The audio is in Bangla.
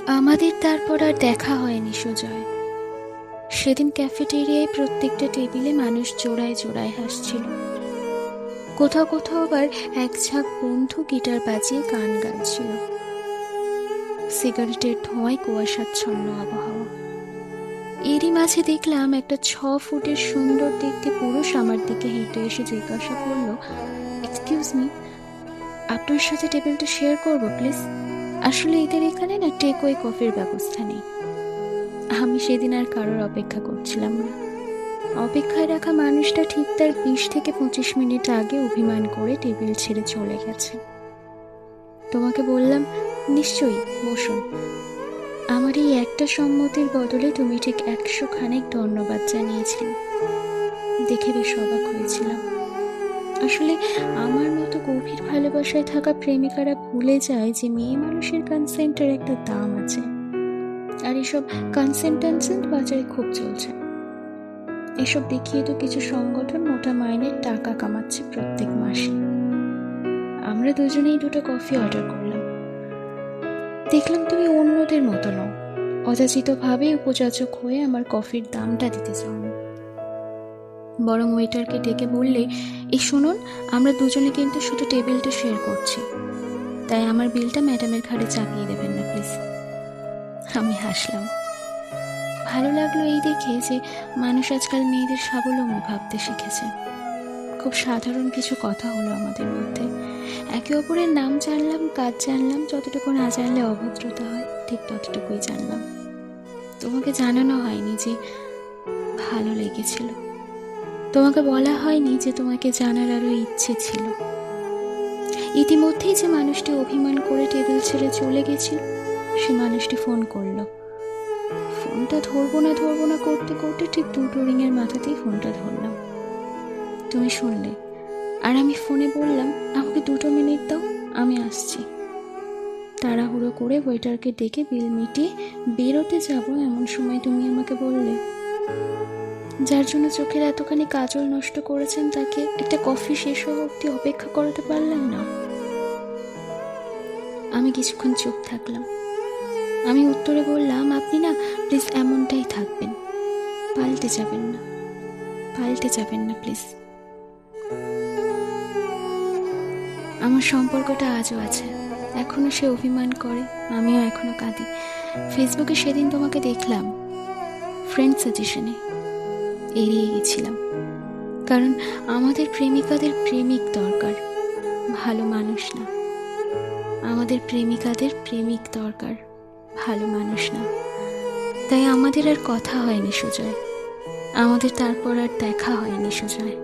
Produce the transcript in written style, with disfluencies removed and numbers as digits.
আমাদের তারপর আর দেখা হয়নি সুজয়। সেদিন ক্যাফেটেরিয়ায় প্রত্যেকটা টেবিলে মানুষ জোড়ায় জোড়ায় হাসছিল। কোথাও কোথাও আবার এক ঝাঁক বন্ধু গিটার বাজিয়ে গান গাইছিল। সিগারেটের ধোঁয়ায় কুয়াশাচ্ছন্ন আবহাওয়া। এরই মাঝে দেখলাম একটা 6 ফুটের সুন্দর দেখতে পুরুষ আমার দিকে হেঁটে এসে জিজ্ঞাসা করলো, এক্সকিউজ মি, আপনার সাথে টেবিলটা শেয়ার করবো প্লিজ? আসলে এদের এখানে না টেকওয়ে কফির ব্যবস্থা নেই। আমি সেদিন আর কারোর অপেক্ষা করছিলাম না। অপেক্ষায় রাখা মানুষটা ঠিক তার 20 থেকে 25 মিনিট আগে অভিমান করে টেবিল ছেড়ে চলে গেছে। তোমাকে বললাম, নিশ্চয়ই বসুন। আমার এই একটা সম্মতির বদলে তুমি ঠিক 100 খানেক ধন্যবাদ জানিয়েছিলে। দেখে বেশ অবাক হয়েছিলাম। আসলে আমার মতো গভীর ভালোবাসায় থাকা প্রেমিকারা ভুলে যায় যে মেয়ে মানুষের কনসেন্টের একটা দাম আছে। আর এসব কনসেন্ট বাজারে খুব চলছে। এসব দেখিয়ে তো কিছু সংগঠন মোটা মাইনের টাকা কামাচ্ছে প্রত্যেক মাসে। আমরা দুজনেই 2টো কফি অর্ডার করলাম। দেখলাম তুমি অন্যদের মতো নও। অযাচিতভাবে উপযাচক হয়ে আমার কফির দামটা দিতে চাও না, বরং ওয়েটারকে ডেকে বললে, এই শুনুন, আমরা দুজনে কিন্তু শুধু টেবিলটা শেয়ার করছি, তাই আমার বিলটা ম্যাডামের ঘাড়ে চাপিয়ে দেবেন না প্লিজ। আমি হাসলাম। ভালো লাগলো এই দেখে যে মানুষ আজকাল মেয়েদের স্বাবলম্বী ভাবতে শিখেছে। খুব সাধারণ কিছু কথা হলো আমাদের মধ্যে। একে অপরের নাম জানলাম, কাজ জানলাম। যতটুকু না জানলে অভদ্রতা হয়, ঠিক ততটুকুই জানলাম। তোমাকে জানানো হয়নি যে ভালো লেগেছিল। তোমাকে বলা হয়নি যে তোমাকে জানার আরো ইচ্ছে ছিল। ইতিমধ্যেই যে মানুষটি অভিমান করে টেবিল ছেড়ে চলে গেছিল, সে মানুষটি ফোন করলো। ফোনটা ধরবো না করতে করতে ঠিক 2টো রিংয়ের মাথাতেই ফোনটা ধরলাম। তুমি শুনলে, আর আমি ফোনে বললাম, আমাকে 2টো মিনিট দাও, আমি আসছি। তাড়াহুড়ো করে ওয়েটারকে ডেকে বিল মিটিয়ে বেরোতে যাব এমন সময় তুমি আমাকে বললে, যার জন্য চোখের এতখানি কাজল নষ্ট করেছেন তাকে একটা কফি শেষ হওয়া অব্দি অপেক্ষা করাতে পারলেন না। আমি কিছুক্ষণ চুপ থাকলাম। আমি উত্তরে বললাম, আপনি না প্লিজ এমনটাই থাকবেন, পাল্টে যাবেন না প্লিজ। আমার সম্পর্কটা আজও আছে, এখনো সে অভিমান করে, আমিও এখনো কাঁদি। ফেসবুকে সেদিন তোমাকে দেখলাম, ফ্রেন্ড সাজেশনে এড়িয়ে গেছিলাম, কারণ আমাদের প্রেমিকাদের প্রেমিক দরকার, ভালো মানুষ না। আমাদের প্রেমিকাদের প্রেমিক দরকার, ভালো মানুষ না। তাই আমাদের আর কথা হয়নি সুজয়, আমাদের তারপর আর দেখা হয়নি সুজয়।